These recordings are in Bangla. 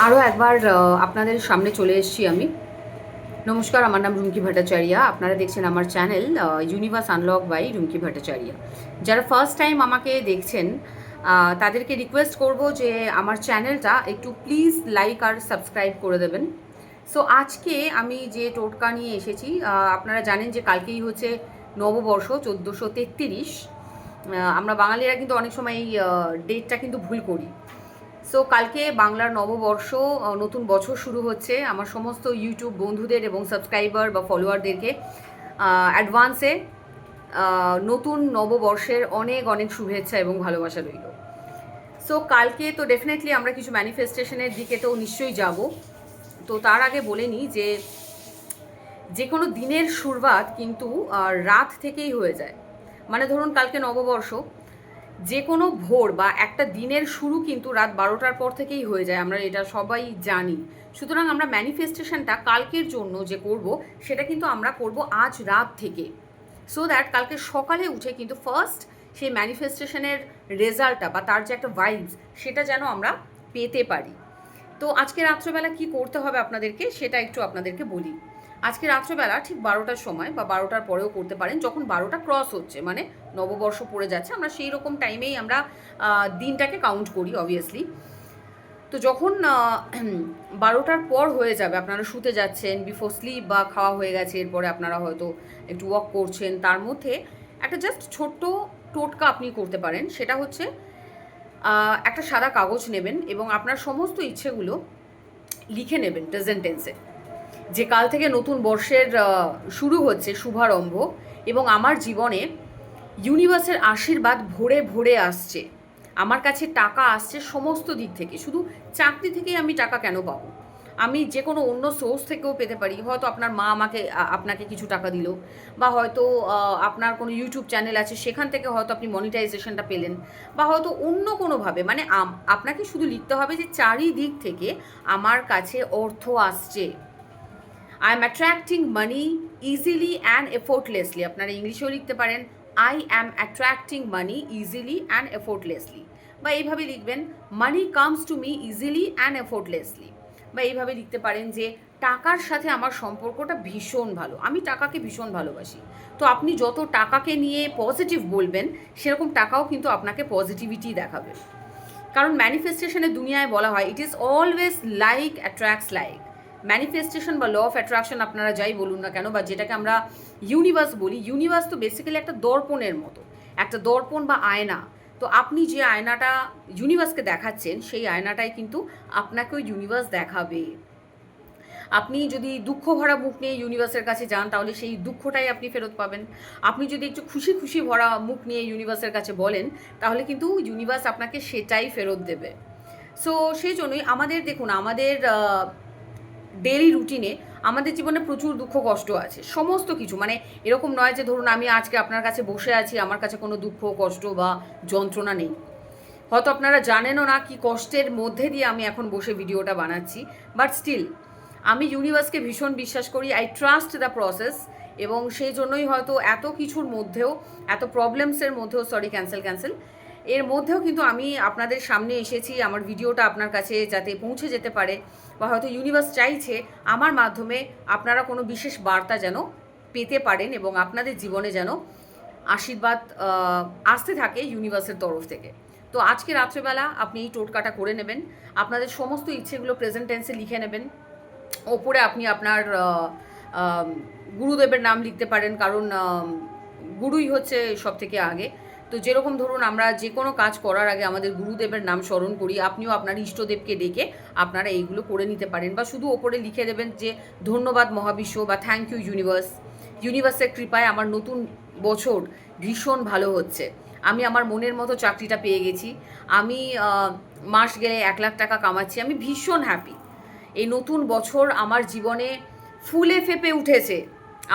আরও একবার আপনাদের সামনে চলে এসেছি আমি। নমস্কার, আমার নাম রুমকি ভট্টাচার্য। আপনারা দেখছেন আমার channel Universe Unlock by Rumki Bhattacharya. যারা ফার্স্ট টাইম আমাকে দেখছেন তাদেরকে রিকোয়েস্ট করব যে আমার চ্যানেলটা একটু প্লিজ লাইক আর সাবস্ক্রাইব করে দেবেন। সো আজকে আমি যে টোটকা নিয়ে এসেছি, আপনারা জানেন যে কালকেই হচ্ছে নববর্ষ 1433। আমরা বাঙালিরা কিন্তু অনেক সময় এই ডেটটা কিন্তু ভুল করি। সো কালকে বাংলার নববর্ষ, নতুন বছর শুরু হচ্ছে। আমার সমস্ত ইউটিউব বন্ধুদের এবং সাবস্ক্রাইবার বা ফলোয়ারদেরকে অ্যাডভান্সে নতুন নববর্ষের অনেক অনেক শুভেচ্ছা এবং ভালোবাসা রইল। সো কালকে তো ডেফিনেটলি আমরা কিছু ম্যানিফেস্টেশনের দিকে তো নিশ্চয়ই যাব। তো তার আগে বলে নিই যে যে কোনো দিনের শুরুয়াত কিন্তু রাত থেকেই হয়ে যায়। মানে ধরুন কালকে নববর্ষ, যে কোনো ভোর বা একটা দিনের শুরু কিন্তু রাত 12টার পর থেকেই হয়ে যায়, আমরা এটা সবাই জানি। সুতরাং আমরা ম্যানিফেস্টেশনটা কালকের জন্য যে করব সেটা কিন্তু আমরা করব আজ রাত থেকে, সো দ্যাট কালকে সকালে উঠে কিন্তু ফার্স্ট সেই ম্যানিফেস্টেশনের রেজাল্টটা বা তার যে একটা ভাইবস সেটা যেন আমরা পেতে পারি। তো আজকে রাত্রেবেলা কি করতে হবে আপনাদেরকে সেটা একটু আপনাদেরকে বলি। আজকে রাত্রেবেলা ঠিক 12টার সময় বা 12টার পরেও করতে পারেন, যখন 12টা ক্রস হচ্ছে মানে নববর্ষ পড়ে যাচ্ছে, আমরা সেই রকম টাইমেই আমরা দিনটাকে কাউন্ট করি অবভিয়াসলি। তো যখন 12টার পর হয়ে যাবে, আপনারা শুতে যাচ্ছেন, বিফোর স্লিপ বা খাওয়া হয়ে গেছে, এরপরে আপনারা হয়তো একটু ওয়াক করছেন, তার মধ্যে একটা জাস্ট ছোট্ট টোটকা আপনি করতে পারেন। সেটা হচ্ছে একটা সাদা কাগজ নেবেন এবং আপনার সমস্ত ইচ্ছেগুলো লিখে নেবেন প্রেজেন্ট টেন্সে, যে কাল থেকে নতুন বর্ষের শুরু হচ্ছে, শুভারম্ভ, এবং আমার জীবনে ইউনিভার্সের আশীর্বাদ ভরে ভরে আসছে, আমার কাছে টাকা আসছে সমস্ত দিক থেকে। শুধু চাকরি থেকেই আমি টাকা কেন পাবো, আমি যে কোনো অন্য সোর্স থেকেও পেতে পারি। হয়তো আপনার মা আপনাকে কিছু টাকা দিল, বা হয়তো আপনার কোনো ইউটিউব চ্যানেল আছে, সেখান থেকে হয়তো আপনি মনিটাইজেশনটা পেলেন, বা হয়তো অন্য কোনোভাবে। মানে আপনাকে শুধু লিখতে হবে যে চারিদিক থেকে আমার কাছে অর্থ আসছে, I am attracting money easily and effortlessly. আপনারা ইংলিশেও লিখতে পারেন, I am attracting money easily and effortlessly, বা এইভাবে লিখবেন, মানি comes to me easily and effortlessly. বা এইভাবে লিখতে পারেন যে টাকার সাথে আমার সম্পর্কটা ভীষণ ভালো, আমি টাকাকে ভীষণ ভালোবাসি। তো আপনি যত টাকাকে নিয়ে পজিটিভ বলবেন, সেরকম টাকাও কিন্তু আপনাকে পজিটিভিটি দেখাবে। কারণ ম্যানিফেস্টেশনের দুনিয়ায় বলা হয়, it is always like attracts like. Manifestation বা ল অফ অ্যাট্রাকশন আপনারা যাই বলুন না কেন, বা যেটাকে আমরা ইউনিভার্স বলি, ইউনিভার্স তো বেসিক্যালি একটা দর্পণের মতো, একটা দর্পণ বা আয়না। তো আপনি যে আয়নাটা ইউনিভার্সকে দেখাচ্ছেন, সেই আয়নাটাই কিন্তু আপনাকেও ইউনিভার্স দেখাবে। আপনি যদি দুঃখ ভরা মুখ নিয়ে ইউনিভার্সের কাছে যান, তাহলে সেই দুঃখটাই আপনি ফেরত পাবেন। আপনি যদি একটু খুশি খুশি ভরা মুখ নিয়ে ইউনিভার্সের কাছে বলেন, তাহলে কিন্তু ইউনিভার্স আপনাকে সেটাই ফেরত দেবে। সো সেই জন্যই আমাদের দেখুন, আমাদের ডেইলি রুটিনে আমাদের জীবনে প্রচুর দুঃখ কষ্ট আছে, সমস্ত কিছু। মানে এরকম নয় যে ধরুন আমি আজকে আপনার কাছে বসে আছি, আমার কাছে কোনো দুঃখ কষ্ট বা যন্ত্রণা নেই। হয়তো আপনারা জানেনও না কি কষ্টের মধ্যে দিয়ে আমি এখন বসে ভিডিওটা বানাচ্ছি, বাট স্টিল আমি ইউনিভার্সকে ভীষণ বিশ্বাস করি, আই ট্রাস্ট দ্য প্রসেস। এবং সেই জন্যই হয়তো এত কিছুর মধ্যেও, এত প্রবলেমসের মধ্যেও, সরি ক্যান্সেল, এর মধ্যেও কিন্তু আমি আপনাদের সামনে এসেছি, আমার ভিডিওটা আপনার কাছে যাতে পৌঁছে যেতে পারে, বা হয়তো ইউনিভার্স চাইছে আমার মাধ্যমে আপনারা কোনো বিশেষ বার্তা যেন পেতে পারেন, এবং আপনাদের জীবনে যেন আশীর্বাদ আসতে থাকে ইউনিভার্সের তরফ থেকে। তো আজকে রাত্রেবেলা আপনি এই টোটকাটা করে নেবেন, আপনাদের সমস্ত ইচ্ছেগুলো প্রেজেন্ট টেন্সে লিখে নেবেন। ওপরে আপনি আপনার গুরুদেবের নাম লিখতে পারেন, কারণ গুরুই হচ্ছে সব থেকে আগে। তো যেরকম ধরুন আমরা যে কোনো কাজ করার আগে আমাদের গুরুদেবের নাম স্মরণ করি, আপনিও আপনার ইষ্টদেবকে ডেকে আপনারা এইগুলো করে নিতে পারেন। বা শুধু ওপরে লিখে দেবেন যে ধন্যবাদ মহাবিশ্ব, বা থ্যাংক ইউ ইউনিভার্স, ইউনিভার্সের কৃপায় আমার নতুন বছর ভীষণ ভালো হচ্ছে, আমি আমার মনের মতো চাকরিটা পেয়ে গেছি, আমি মাস গেলে 1,00,000 টাকা কামাচ্ছি, আমি ভীষণ হ্যাপি, এই নতুন বছর আমার জীবনে ফুলে ফেপে উঠেছে,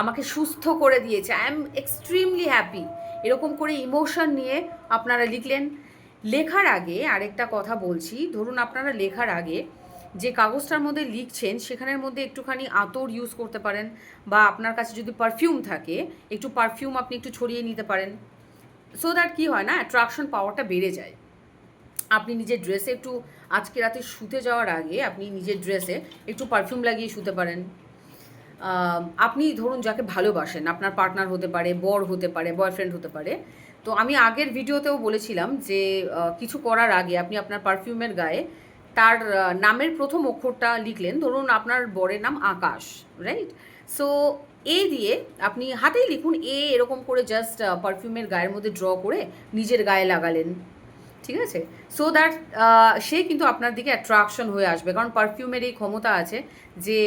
আমাকে সুস্থ করে দিয়েছে, আই এম এক্সট্রিমলি হ্যাপি। এরকম করে ইমোশন নিয়ে আপনারা লিখলেন। লেখার আগে আরেকটা কথা বলছি, ধরুন আপনারা লেখার আগে যে কাগজটার মধ্যে লিখছেন, সেখানের মধ্যে একটুখানি আতর ইউজ করতে পারেন, বা আপনার কাছে যদি পারফিউম থাকে, একটু পারফিউম আপনি একটু ছড়িয়ে নিতে পারেন। সো দ্যাট কী হয় না, অ্যাট্রাকশন পাওয়ারটা বেড়ে যায়। আপনি নিজের ড্রেসে একটু আজকে রাতে শুতে যাওয়ার আগে আপনি নিজের ড্রেসে একটু পারফিউম লাগিয়ে শুতে পারেন। আপনি ধরুন যাকে ভালোবাসেন, আপনার পার্টনার হতে পারে, বর হতে পারে, বয়ফ্রেন্ড হতে পারে। তো আমি আগের ভিডিওতেও বলেছিলাম যে কিছু করার আগে আপনি আপনার পারফিউমের গায়ে তার নামের প্রথম অক্ষরটা লিখলেন। ধরুন আপনার বরের নাম আকাশ, রাইট? সো এ দিয়ে আপনি হাতেই লিখুন এ, এরকম করে জাস্ট পারফিউমের গায়ের মধ্যে ড্র করে নিজের গায়ে লাগালেন, ঠিক আছে? সো দ্যাট সে কিন্তু আপনার দিকে অ্যাট্রাকশন হয়ে আসবে, কারণ পারফিউমের এই ক্ষমতা আছে যে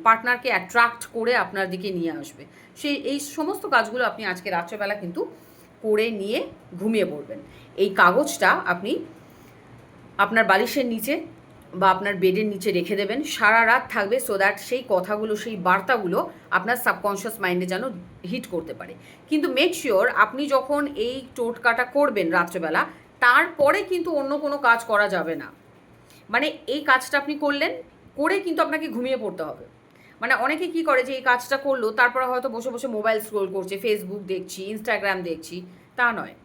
পার্টনারকে অ্যাট্রাক্ট করে আপনার দিকে নিয়ে আসবে। এই সমস্ত কাজগুলো আপনি আজকে রাত্রেবেলা কিন্তু করে নিয়ে ঘুমিয়ে পড়বেন। এই কাগজটা আপনি আপনার বালিশের নিচে বা আপনার বেডের নিচে রেখে দেবেন, সারা রাত থাকবে, সো দ্যাট সেই কথাগুলো, সেই বার্তাগুলো আপনার সাবকনশিয়াস মাইন্ডে যেন হিট করতে পারে। কিন্তু মেক শিওর আপনি যখন এই টোটকাটা করবেন রাত্রেবেলা, তারপরে কিন্তু অন্য কোনো কাজ করা যাবে না। মানে এই কাজটা আপনি করলেন, করে কিন্তু আপনাকে ঘুমিয়ে পড়তে হবে। মানে অনেকে কি করে যে এই কাজটা করলো, তারপরে হয়তো বসে বসে মোবাইল স্ক্রোল করছে, ফেসবুক দেখছি, ইনস্টাগ্রাম দেখছি, তা নয়।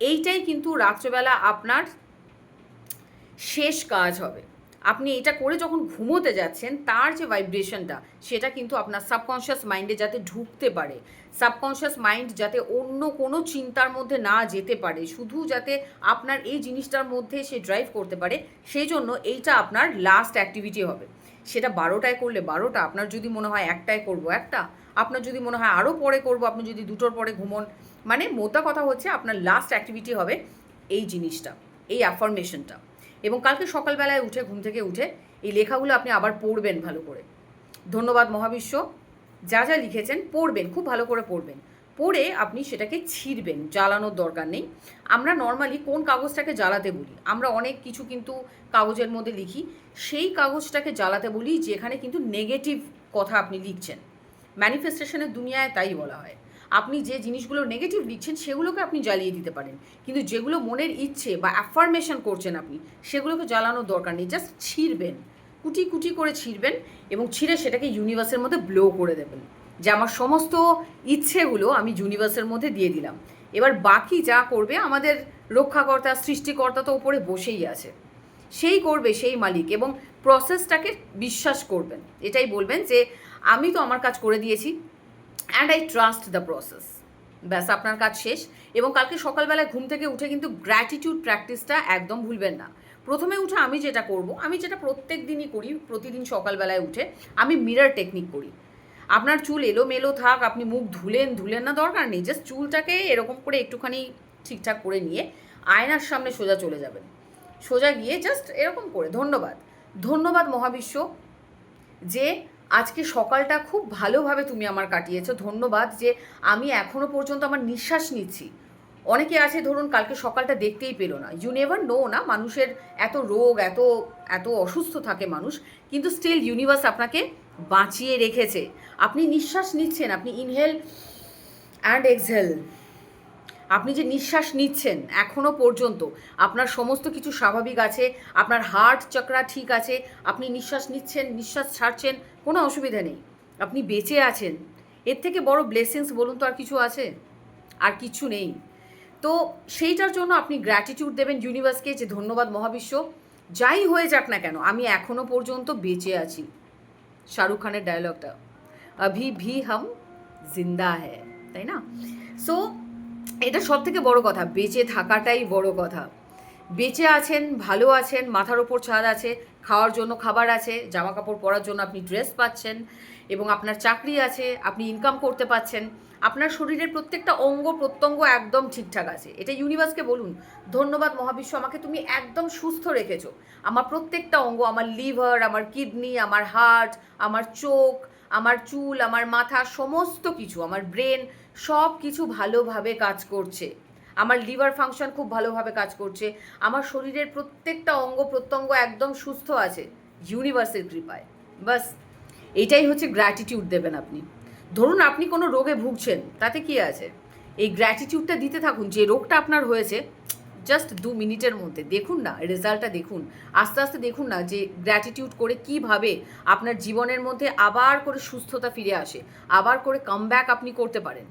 এইটাই কিন্তু রাত্রেবেলা আপনার শেষ কাজ হবে। আপনি এটা করে যখন ঘুমোতে যাচ্ছেন, তার যে ভাইব্রেশনটা, সেটা কিন্তু আপনার সাবকনশিয়াস মাইন্ডে যাতে ঢুকতে পারে, সাবকনশিয়াস মাইন্ড যাতে অন্য কোনো চিন্তার মধ্যে না যেতে পারে, শুধু যাতে আপনার এই জিনিসটার মধ্যে সে ড্রাইভ করতে পারে, সেই জন্য এইটা আপনার লাস্ট অ্যাক্টিভিটি হবে। সেটা 12টায় করলে 12টা, আপনার যদি মনে হয় 1টায় করবো 1টা, আপনার যদি মনে হয় আরও পরে করবো, আপনি যদি 2টোর পরে ঘুমোন, মানে মোদ্দা কথা হচ্ছে আপনার লাস্ট অ্যাক্টিভিটি হবে এই জিনিসটা, এই অ্যাফার্মেশনটা। এবং কালকে সকালবেলায় উঠে, ঘুম থেকে উঠে এই লেখাগুলো আপনি আবার পড়বেন ভালো করে। ধন্যবাদ মহাবিশ্ব, যা যা লিখেছেন পড়বেন, খুব ভালো করে পড়বেন। পড়ে আপনি সেটাকে ছিঁড়বেন, জ্বালানোর দরকার নেই। আমরা নর্মালি কোন কাগজটাকে জ্বালাতে বলি, আমরা অনেক কিছু কিন্তু কাগজের মধ্যে লিখি, সেই কাগজটাকে জ্বালাতে বলি যেখানে কিন্তু নেগেটিভ কথা আপনি লিখছেন। ম্যানিফেস্টেশনের দুনিয়ায় তাই বলা হয়। আপনি যে জিনিসগুলো নেগেটিভ লিখছেন সেগুলোকে আপনি জ্বালিয়ে দিতে পারেন, কিন্তু যেগুলো মনের ইচ্ছে বা অ্যাফার্মেশন করছেন আপনি, সেগুলোকে জ্বালানোর দরকার নেই। জাস্ট ছিঁড়বেন, কুটি কুটি করে ছিঁড়বেন এবং ছিঁড়ে সেটাকে ইউনিভার্সের মধ্যে ব্লো করে দেবেন যে আমার সমস্ত ইচ্ছেগুলো আমি ইউনিভার্সের মধ্যে দিয়ে দিলাম। এবার বাকি যা করবে আমাদের রক্ষাকর্তা, সৃষ্টিকর্তা তো ওপরে বসেই আছে, সেই করবে, সেই মালিক। এবং প্রসেসটাকে বিশ্বাস করবেন, এটাই বলবেন যে আমি তো আমার কাজ করে দিয়েছি, and I trust the process. ব্যাস, আপনার কাজ শেষ। এবং কালকে সকালবেলায় ঘুম থেকে উঠে কিন্তু গ্র্যাটিটিউড প্র্যাকটিসটা একদম ভুলবেন না। প্রথমে উঠে আমি যেটা করব, আমি যেটা প্রত্যেক দিনই করি, প্রতিদিন সকালবেলায় উঠে আমি মিরর টেকনিক করি। আপনার চুল এলোমেলো থাক, আপনি মুখ ধুলেন না, দরকার নেই। জাস্ট চুলটাকে এরকম করে একটুখানি ঠিকঠাক করে নিয়ে আয়নার সামনে সোজা চলে যাবেন। সোজা গিয়ে জাস্ট এরকম করে ধন্যবাদ, ধন্যবাদ মহাবিশ্ব যে আজকে সকালটা খুব ভালোভাবে তুমি আমার কাটিয়েছো। ধন্যবাদ যে আমি এখনও পর্যন্ত আমার নিঃশ্বাস নিচ্ছি। অনেকে আছে ধরুন কালকে সকালটা দেখতেই পেলো না, ইউ নেভার নো না, মানুষের এত রোগ, এত এত অসুস্থ থাকে মানুষ, কিন্তু স্টিল ইউনিভার্স আপনাকে বাঁচিয়ে রেখেছে। আপনি নিঃশ্বাস নিচ্ছেন, আপনি ইনহেল অ্যান্ড এক্সহেল, আপনি যে নিঃশ্বাস নিচ্ছেন এখনও পর্যন্ত আপনার সমস্ত কিছু স্বাভাবিক আছে, আপনার হার্ট চক্রা ঠিক আছে, আপনি নিঃশ্বাস নিচ্ছেন, নিঃশ্বাস ছাড়ছেন, কোনো অসুবিধা নেই, আপনি বেঁচে আছেন। এর থেকে বড় ব্লেসিংস বলুন তো আর কিছু আছে? আর কিছু নেই। তো সেইটার জন্য আপনি গ্র্যাটিটিউড দেবেন ইউনিভার্সকে যে ধন্যবাদ মহাবিশ্ব, যাই হয়ে যাক না কেন আমি এখনও পর্যন্ত বেঁচে আছি। শাহরুখ খানের ডায়লগটা, অভি ভি হাম জিন্দা হ্যায়, তাই না? সো এটা সব থেকে বড় কথা, বেঁচে থাকাটাই বড় কথা। বেঁচে আছেন, ভালো আছেন, মাথার ওপর ছাদ আছে, খাওয়ার জন্য খাবার আছে, জামা কাপড় পরার জন্য আপনি ড্রেস পাচ্ছেন, এবং আপনার চাকরি আছে, আপনি ইনকাম করতে পাচ্ছেন, আপনার শরীরের প্রত্যেকটা অঙ্গ প্রত্যঙ্গ একদম ঠিকঠাক আছে। এটা ইউনিভার্সকে বলুন, ধন্যবাদ মহাবিশ্ব, আমাকে তুমি একদম সুস্থ রেখেছো। আমার প্রত্যেকটা অঙ্গ, আমার লিভার, আমার কিডনি, আমার হার্ট, আমার চোখ, আমার চুল, আমার মাথা, সমস্ত কিছু, আমার ব্রেন, সব কিছু ভালোভাবে কাজ করছে। আমার লিভার ফাংশন খুব ভালোভাবে কাজ করছে, আমার শরীরের প্রত্যেকটা অঙ্গ প্রত্যঙ্গ একদম সুস্থ আছে ইউনিভার্সের কৃপায়। বাস, এইটাই হচ্ছে গ্র্যাটিটিউড দেবেন আপনি। ধরুন আপনি কোনো রোগে ভুগছেন, তাতে কি আছে, এই গ্র্যাটিটিউডটা দিতে থাকুন। যে রোগটা আপনার হয়েছে জাস্ট 2 মিনিটের মধ্যে দেখুন না, রেজাল্টটা দেখুন, আস্তে আস্তে দেখুন না যে গ্র্যাটিটিউড করে কিভাবে আপনার জীবনের মধ্যে আবার করে সুস্থতা ফিরে আসে, আবার করে কামব্যাক আপনি করতে পারেন।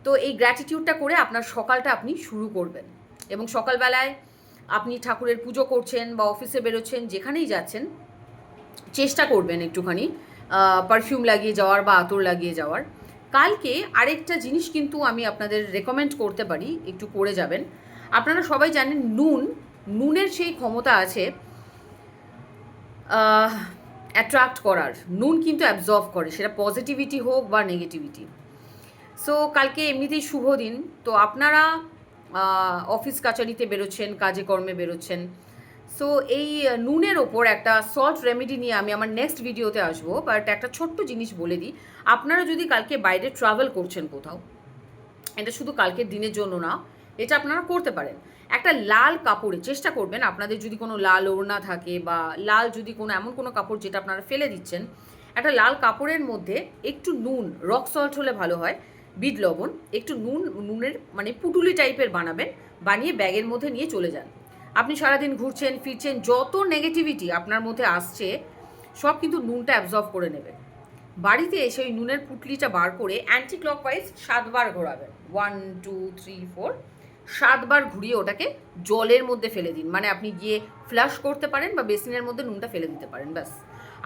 তো এই গ্র্যাটিটিউডটা করে আপনার সকালটা আপনি শুরু করবেন। এবং সকালবেলায় আপনি ঠাকুরের পুজো করছেন বা অফিসে বেরোচ্ছেন, যেখানেই যাচ্ছেন, চেষ্টা করবেন একটুখানি পারফিউম লাগিয়ে যাওয়ার বা আতর লাগিয়ে যাওয়ার। কালকে আরেকটা জিনিস কিন্তু আমি আপনাদের রেকমেন্ড করতে পারি, একটু করে যাবেন। আপনারা সবাই জানেন নুনের সেই ক্ষমতা আছে অ্যাট্রাক্ট করার। নুন কিন্তু অ্যাবজর্ভ করে, সেটা পজিটিভিটি হোক বা নেগেটিভিটি। সো কালকে এমনিতেই শুভ দিন, তো আপনারা অফিস কাচারিতে বেরোচ্ছেন, কাজে কর্মে বেরোচ্ছেন। সো এই নুনের ওপর একটা সল্ট রেমেডি নিয়ে আমি আমার নেক্সট ভিডিওতে আসবো, বাট একটা ছোট্ট জিনিস বলে দিই। আপনারা যদি কালকে বাইরে ট্রাভেল করছেন কোথাও, এটা শুধু কালকের দিনের জন্য না, এটা আপনারা করতে পারেন। একটা লাল কাপড়ে চেষ্টা করবেন, আপনাদের যদি কোনো লাল ওড়না থাকে বা লাল যদি কোনো এমন কোনো কাপড় যেটা আপনারা ফেলে দিচ্ছেন, একটা লাল কাপড়ের মধ্যে একটু নুন, রক সল্ট হলে ভালো হয়, বিট লবণ, একটু নুনের মানে পুটুলি টাইপের বানাবেন, বানিয়ে ব্যাগের মধ্যে নিয়ে চলে যান। আপনি সারাদিন ঘুরছেন ফিরছেন, যত নেগেটিভিটি আপনার মধ্যে আসছে সব কিন্তু নুনটা অ্যাবজর্ব করে নেবে। বাড়িতে এসে ওই নুনের পুটলিটা বার করে অ্যান্টি ক্লকওয়াইজ 7 বার ঘোরাবেন, 1 2 3 4, 7 বার ঘুরিয়ে ওটাকে জলের মধ্যে ফেলে দিন। মানে আপনি গিয়ে ফ্লাশ করতে পারেন বা বেসিনের মধ্যে নুনটা ফেলে দিতে পারেন, ব্যাস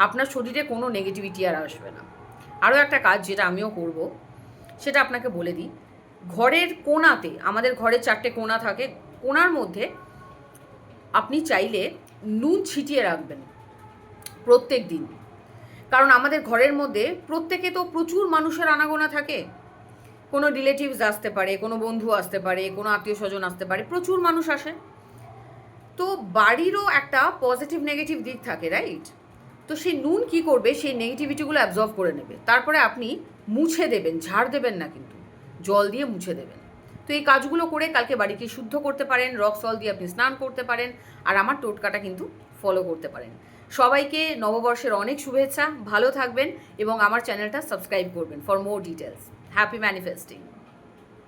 আপনার শরীরে কোনো নেগেটিভিটি আর আসবে না। আরও একটা কাজ যেটা আমিও করব, সেটা আপনাকে বলে দিই। ঘরের কোণাতে, আমাদের ঘরে 4টে কোণা থাকে, কোণার মধ্যে আপনি চাইলে নুন ছিটিয়ে রাখবেন প্রত্যেক দিন। কারণ আমাদের ঘরের মধ্যে প্রত্যেকে তো প্রচুর মানুষের আনাগোনা থাকে, কোনো রিলেটিভস আসতে পারে, কোনো বন্ধু আসতে পারে, কোনো আত্মীয় স্বজন আসতে পারে, প্রচুর মানুষ আসে। তো বাড়িরও একটা পজিটিভ নেগেটিভ দিক থাকে, রাইট? তো সেই নুন কি করবে, সেই নেগেটিভিটিগুলো অ্যাবজর্ব করে নেবে, তারপরে আপনি মুছে দেবেন, ঝাড় দেবেন না কিন্তু, জল দিয়ে মুছে দেবেন। তো এই কাজগুলো করে কালকে বাড়িকে শুদ্ধ করতে পারেন, রক সল্ট দিয়ে আপনি স্নান করতে পারেন, আর আমার টোটকাটা কিন্তু ফলো করতে পারেন। সবাইকে নববর্ষের অনেক শুভেচ্ছা, ভালো থাকবেন এবং আমার চ্যানেলটা সাবস্ক্রাইব করবেন for more details. Happy manifesting.